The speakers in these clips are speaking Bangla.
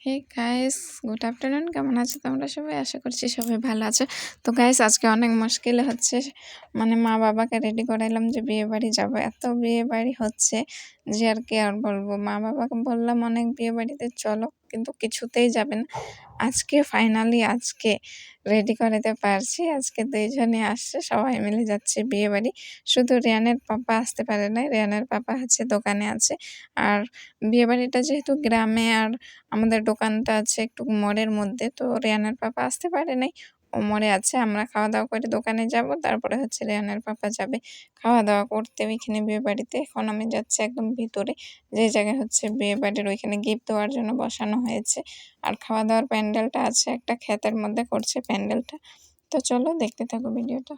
Hey guys, good afternoon. কেমন আছো তোমরা সবাই? আশা করছি সবাই ভালো আছো। তো গাইস, আজকে অনেক মুশকিল হচ্ছে, মানে মা বাবাকে রেডি করাইলাম যে বিয়ে বাড়ি যাবো। এত বিয়ে বাড়ি হচ্ছে যে আর কি আর বলবো। মা বাবাকে বললাম অনেক বিয়ে বাড়িতে চলো, কিন্তু কিছুতেই যাবে না। আজকে রেডি করাতে পারছি। আজকে 2 জনই আসছে, সবাই মিলে যাচ্ছে বিয়ে বাড়ি। শুধু রিয়ানের পাপা আসতে পারে নাই, রিয়ানের পাপা হচ্ছে দোকানে আছে। আর বিয়ে বাড়িটা যেহেতু গ্রামে, আর আমাদের দোকানটা আছে একটু মোড়ের মধ্যে, তো রেহানের পাপা আসতে পারে নাই, ও মোড়ে আছে। আমরা খাওয়া দাওয়া করে দোকানে যাব, তারপরে হচ্ছে রেহানের পাপা যাবে খাওয়া দাওয়া করতে ওইখানে বিয়ে বাড়িতে। এখন আমি যাচ্ছি একদম ভিতরে, যে জায়গায় হচ্ছে বিয়ে বাড়ির ওইখানে গিফট দেওয়ার জন্য বসানো হয়েছে। আর খাওয়া দাওয়ার প্যান্ডেলটা আছে একটা ক্ষেতের মধ্যে করছে প্যান্ডেলটা। তো চলো দেখতে থাকো ভিডিওটা।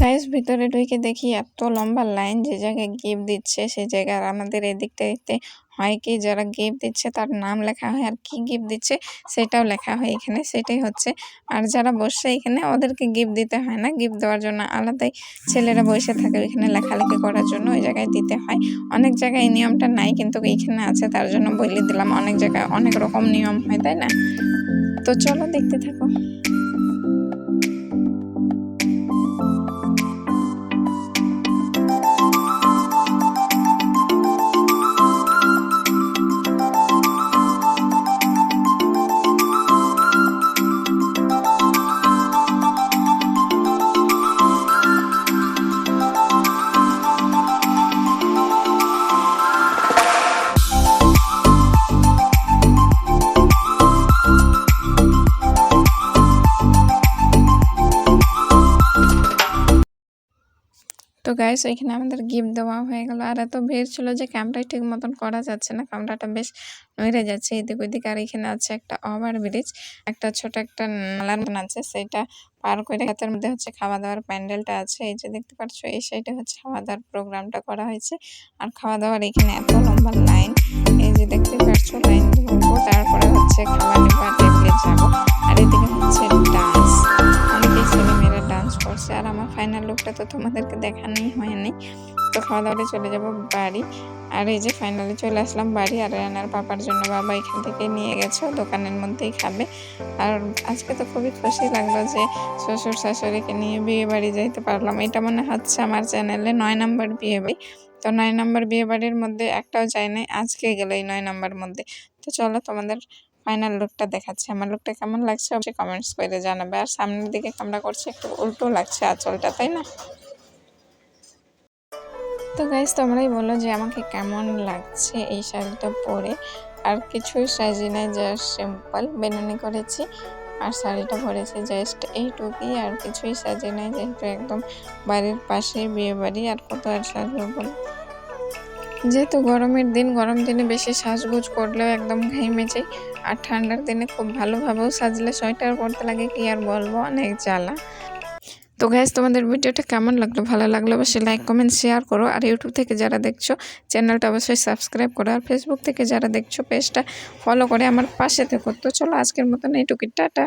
গাইস, ভিতরে ঢুকে দেখি এত লম্বা লাইন, যে জায়গায় গিফট দিচ্ছে সেই জায়গায়। আমাদের এদিকটাতে হয় কি, যারা গিফট দিচ্ছে তার নাম লেখা হয়, আর কি গিফট দিচ্ছে সেটাও লেখা হয় এখানে, সেটাই হচ্ছে। আর যারা বসে এখানে ওদেরকে গিফট দিতে হয় না, গিফট দেওয়ার জন্য আলাদাই ছেলেরা বসে থাকে ওইখানে লেখালেখি করার জন্য, ওই জায়গায় দিতে হয়। অনেক জায়গায় এই নিয়মটা নাই, কিন্তু এইখানে আছে, তার জন্য বলে দিলাম। অনেক জায়গায় অনেক রকম নিয়ম হয়, তাই না? তো চলো দেখতে থাকো। তো গাইস, ওইখানে আমাদের গিফট দেওয়া হয়ে গেল। আর এত ভিড় ছিল যে ক্যামেরায় ঠিক মতন করা যাচ্ছে না, ক্যামেরাটা বেশ নড়ে যাচ্ছে এদিক ওইদিক। আর এখানে আছে একটা ওভার ব্রিজ, একটা ছোট একটা নালার মতন আছে, সেইটা পার করে হাতের মধ্যে হচ্ছে খাওয়া দাওয়ার প্যান্ডেলটা আছে। এই যে দেখতে পাচ্ছ, এই সাইডে হচ্ছে খাওয়া দাওয়ার প্রোগ্রামটা করা হয়েছে। আর খাওয়া দাওয়ার এখানে এত লম্বা লাইন, এই যে দেখতে পাচ্ছ, লাইন ধরবো, তারপরে হচ্ছে খাওয়া নেওয়া টেবিলে যাবো। আর এদিকে হচ্ছে ডান্স, অনেকেই ছেলে মেয়েরা ডান্স করছে। আর আমার ফাইনাল লুকটা তো তোমাদেরকে দেখানোই হয়নি। তো খাওয়া দাওয়াতে চলে যাব বাড়ি। আর এই যে ফাইনালি চলে আসলাম বাড়ি। আর রানার পাপার জন্য বাবা এখান থেকে নিয়ে গেছে, দোকানের মধ্যেই খাবে। আর আজকে তো খুবই খুশি লাগলো যে শ্বশুর শাশুড়িকে নিয়ে বিয়ে বাড়ি যাইতে পারলাম। এটা মনে হচ্ছে আমার চ্যানেলে 9 নম্বর বিয়ে বাড়ি। তো 9 নম্বর বিয়ে বাড়ির মধ্যে একটাও যায় নাই, আজকে গেল এই 9 নম্বর মধ্যে। তো চলো তোমাদের ফাইনাল লুকটা দেখাচ্ছি। আমার লুকটা কেমন লাগছে অবশ্যই কমেন্টস করে জানাবে। আর সামনের দিকে ক্যামেরা করছে, একটু উল্টো লাগছে আঁচলটা, তাই না? তো গাইস, তোমরাই বলো যে আমাকে কেমন লাগছে এই শাড়িটা পরে। আর কিছুই সাজি নাই, জাস্ট সিম্পল বেনুনি করেছি আর শাড়িটা পরেছি, জাস্ট এইটুকুই। আর কিছুই সাজি নাই, যেহেতু একদম বাড়ির পাশে বিয়ে বাড়ি, আর কত আর সাজবো বল। যেহেতু গরমের দিন, গরম দিনে বেশি সাজগোজ করলেও একদম ঘেমে যাই। আর ঠান্ডার দিনে খুব ভালোভাবেও সাজলে সোয়েটার পরতে লাগে, কি আর বলবো, অনেক জ্বালা। তো গাইস, তোমাদের ভিডিওটা কেমন লাগলো? ভালো লাগলে অবশ্যই লাইক কমেন্ট শেয়ার করো। আর ইউটিউব থেকে যারা দেখছো চ্যানেলটা অবশ্যই সাবস্ক্রাইব করো। আর ফেসবুক থেকে যারা দেখছো পেজটা ফলো করে আমার পাশে থেকো। তো চলো আজকের মতন এইটুকু, টাটা।